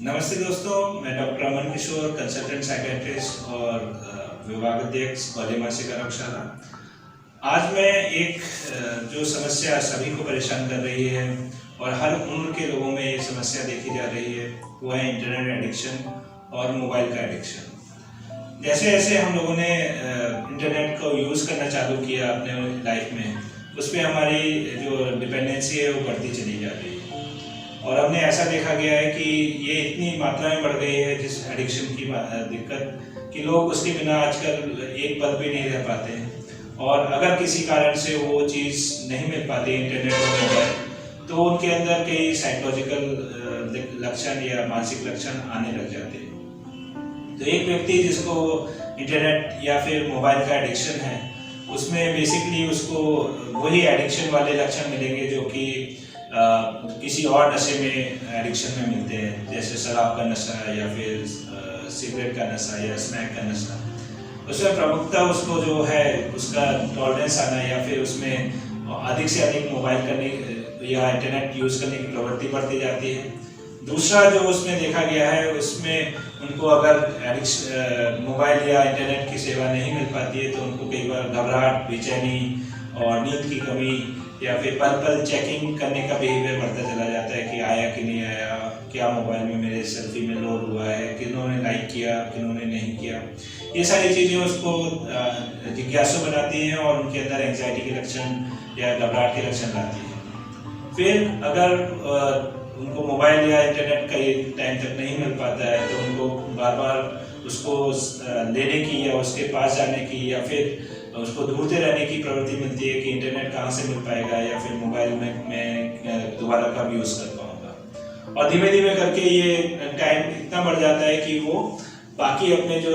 नमस्ते दोस्तों, मैं डॉक्टर अमन किशोर, कंसल्टेंट साइकियाट्रिस्ट और विभाग अध्यक्ष कॉलेज मानसिक आरोग्यशाला। आज मैं एक जो समस्या सभी को परेशान कर रही है और हर उम्र के लोगों में ये समस्या देखी जा रही है, वो है इंटरनेट एडिक्शन और मोबाइल का एडिक्शन। जैसे जैसे हम लोगों ने इंटरनेट को यूज़ करना चालू किया अपने लाइफ में, उस पर हमारी जो डिपेंडेंसी है वो बढ़ती चली जा रही है। और हमने ऐसा देखा गया है कि ये इतनी मात्रा में बढ़ गई है जिस एडिक्शन की दिक्कत कि लोग उसके बिना आजकल एक पल भी नहीं रह पाते हैं। और अगर किसी कारण से वो चीज़ नहीं मिल पाती इंटरनेट और मोबाइल, तो उनके अंदर कई साइकोलॉजिकल लक्षण या मानसिक लक्षण आने लग जाते हैं। तो एक व्यक्ति जिसको इंटरनेट या फिर मोबाइल का एडिक्शन है, उसमें बेसिकली उसको वही एडिक्शन वाले लक्षण मिलेंगे जो कि किसी और नशे में एडिक्शन में मिलते हैं, जैसे शराब का नशा या फिर सिगरेट का नशा या स्मैक का नशा। उसमें प्रमुखता उसको जो है उसका टॉलरेंस आना या फिर उसमें अधिक से अधिक मोबाइल करने या इंटरनेट यूज़ करने की प्रवृत्ति बढ़ती जाती है। दूसरा जो उसमें देखा गया है, उसमें उनको अगर मोबाइल या इंटरनेट की सेवा नहीं मिल पाती है तो उनको कई बार घबराहट, बेचैनी और नींद की कमी या फिर पल पल चेकिंग करने का बिहेवियर बढ़ता चला जाता है कि आया कि नहीं आया, क्या मोबाइल में मेरे सेल्फी में लोड हुआ है, किन्होंने लाइक किया, किन्होंने नहीं किया। ये सारी चीज़ें उसको जिज्ञासु बनाती हैं और उनके अंदर एंग्जाइटी के लक्षण या घबराहट के लक्षण लाती है। फिर अगर उनको मोबाइल या इंटरनेट कई टाइम तक नहीं मिल पाता है तो उनको बार बार उसको लेने की या उसके पास जाने की या फिर उसको ढूंढते रहने की प्रवृत्ति मिलती है कि इंटरनेट कहाँ से मिल पाएगा या फिर मोबाइल में मैं दोबारा कब यूज़ कर पाऊँगा। और धीमे धीमे करके ये टाइम इतना बढ़ जाता है कि वो बाकी अपने जो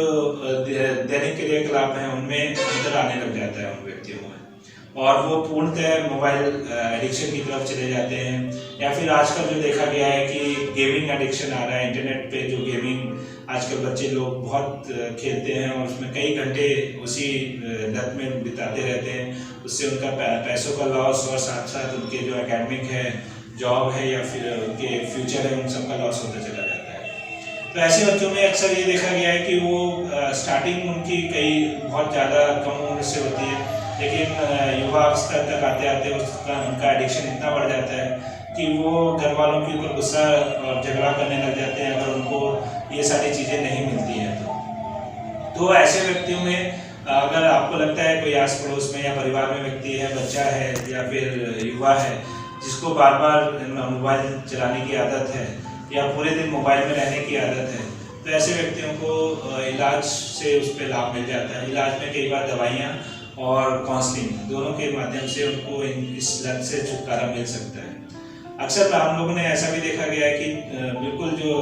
दैनिक क्रियाकलाप हैं उनमें अंतर आने लग जाता है उन व्यक्तियों में, और वो पूर्णतः मोबाइल एडिक्शन की तरफ चले जाते हैं। या फिर आजकल जो देखा गया है कि गेमिंग एडिक्शन आ रहा है, इंटरनेट पे जो गेमिंग आजकल बच्चे लोग बहुत खेलते हैं और उसमें कई घंटे उसी लत में बिताते रहते हैं। उससे उनका पैसों का लॉस और साथ साथ उनके जो एकेडमिक है, जॉब है या फिर उनके फ्यूचर है, उन सब का लॉस होता चला जाता है। तो ऐसे बच्चों में अक्सर ये देखा गया है कि वो स्टार्टिंग उनकी कई बहुत ज़्यादा कम उम्र से होती है, लेकिन युवा स्तर तक आते आते उनका एडिक्शन इतना बढ़ जाता है कि वो घर वालों के ऊपर गुस्सा और झगड़ा करने लग जाते हैं अगर उनको ये सारी चीज़ें नहीं मिलती हैं। तो ऐसे व्यक्तियों में अगर आपको लगता है कोई आस पड़ोस में या परिवार में व्यक्ति है, बच्चा है या फिर युवा है जिसको बार बार मोबाइल चलाने की आदत है या पूरे दिन मोबाइल में रहने की आदत है, तो ऐसे व्यक्तियों को इलाज से उस पर लाभ मिल जाता है। इलाज में कई बार दवाइयाँ और काउंसलिंग दोनों के माध्यम से उनको इस लत से छुटकारा मिल सकता है। अक्सर हम लोगों ने ऐसा भी देखा गया है कि बिल्कुल जो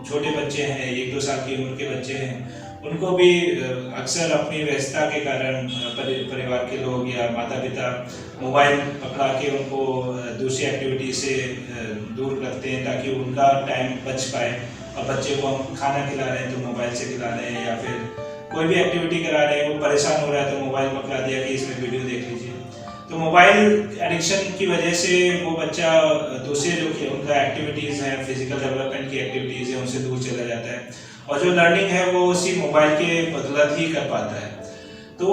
छोटे बच्चे हैं, 1-2 साल की उम्र के बच्चे हैं, उनको भी अक्सर अपनी व्यस्तता के कारण परिवार के लोग या माता पिता मोबाइल पकड़ा के उनको दूसरी एक्टिविटी से दूर रखते हैं ताकि उनका टाइम बच पाए। और बच्चे को हम खाना खिला रहे हैं तो मोबाइल से खिला रहे हैं या फिर कोई भी एक्टिविटी करा रहे हैं, वो परेशान हो रहा है तो मोबाइल पकड़ा दिया कि इसमें वीडियो देख लीजिए। तो मोबाइल एडिक्शन की वजह से वो बच्चा दूसरे जो उनका एक्टिविटीज़ हैं, फिजिकल डेवलपमेंट की एक्टिविटीज़ हैं, उनसे दूर चला जाता है और जो लर्निंग है वो उसी मोबाइल के बदौलत ही कर पाता है। तो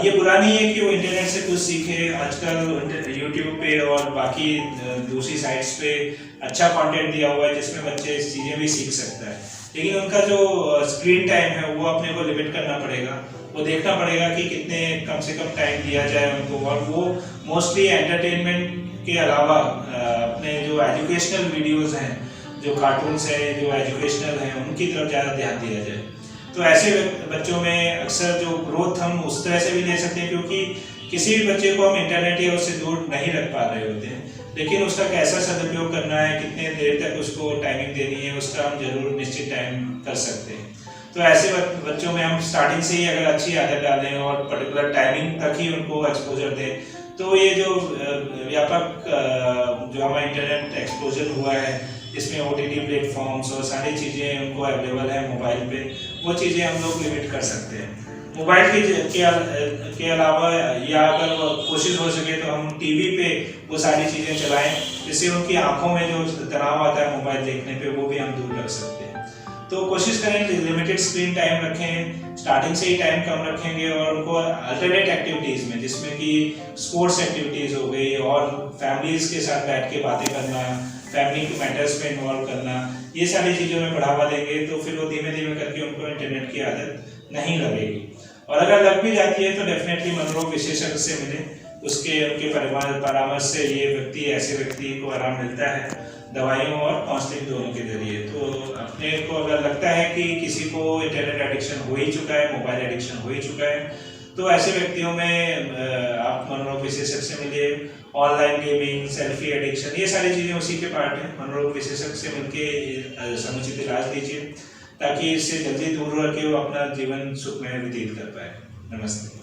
ये बुरा नहीं है कि वो इंटरनेट से कुछ सीखे। आजकल यूट्यूब पे और बाकी दूसरी साइट्स पे अच्छा कंटेंट दिया हुआ है जिसमें बच्चे इस चीज़ें भी सीख सकता है, लेकिन उनका जो स्क्रीन टाइम है वो अपने को लिमिट करना पड़ेगा। वो देखना पड़ेगा कि कितने कम से कम टाइम दिया जाए उनको, और वो मोस्टली एंटरटेनमेंट के अलावा अपने जो एजुकेशनल वीडियोज़ हैं, जो कार्टून्स हैं, जो एजुकेशनल हैं, उनकी तरफ ज़्यादा ध्यान दिया जाए। तो ऐसे बच्चों में अक्सर जो ग्रोथ हम उस तरह से भी ले सकते हैं, क्योंकि किसी भी बच्चे को हम इंटरनेट या उससे दूर नहीं रख पा रहे होते हैं, लेकिन उसका कैसा सदुपयोग करना है, कितने देर तक उसको टाइमिंग देनी है, उसका हम जरूर निश्चित टाइम कर सकते हैं। तो ऐसे बच्चों में हम स्टार्टिंग से ही अगर अच्छी आदत डालें और पर्टिकुलर टाइमिंग तक ही उनको एक्सपोजर दें, तो ये जो व्यापक जो हमारा इंटरनेट एक्सपोजर हुआ है, इसमें OTT प्लेटफॉर्म्स और सारी चीज़ें उनको अवेलेबल है मोबाइल पे, वो चीज़ें हम लोग लिमिट कर सकते हैं। मोबाइल के अलावा या अगर कोशिश हो सके तो हम टीवी पे वो सारी चीज़ें चलाएं, जिससे उनकी आंखों में जो तनाव आता है मोबाइल देखने पे वो भी हम दूर रख सकते हैं। तो कोशिश करें कि लिमिटेड स्क्रीन टाइम रखें, स्टार्टिंग से ही टाइम कम रखेंगे और उनको अल्टरनेट एक्टिविटीज़ में, जिसमें कि स्पोर्ट्स एक्टिविटीज़ हो गई और फैमिलीज़ के साथ बैठ के बातें करना, फैमिली के मैटर्स में इन्वॉल्व करना, ये सारी चीज़ों में बढ़ावा देंगे तो फिर वो धीमे धीमे करके उनको इंटरनेट की आदत नहीं लगेगी। और अगर लग भी जाती है तो डेफिनेटली मनोरोग विशेषज्ञ से मिले, उनके परामर्श से ऐसे व्यक्ति को आराम मिलता है दवाइयों और काउंसलिंग दोनों के जरिए। तो अपने को अगर लगता है कि किसी को इंटरनेट एडिक्शन हो ही चुका है, मोबाइल एडिक्शन हो ही चुका है, तो ऐसे व्यक्तियों में आप मनोरोग विशेषज्ञ से मिलिए। ऑनलाइन गेमिंग, सेल्फी एडिक्शन, ये सारी चीज़ें उसी के पार्ट हैं। मनोरोग विशेषज्ञ से मिलके समुचित इलाज लीजिए ताकि इससे जल्दी दूर रह के वो अपना जीवन सुख में व्यतीत कर पाए। नमस्ते।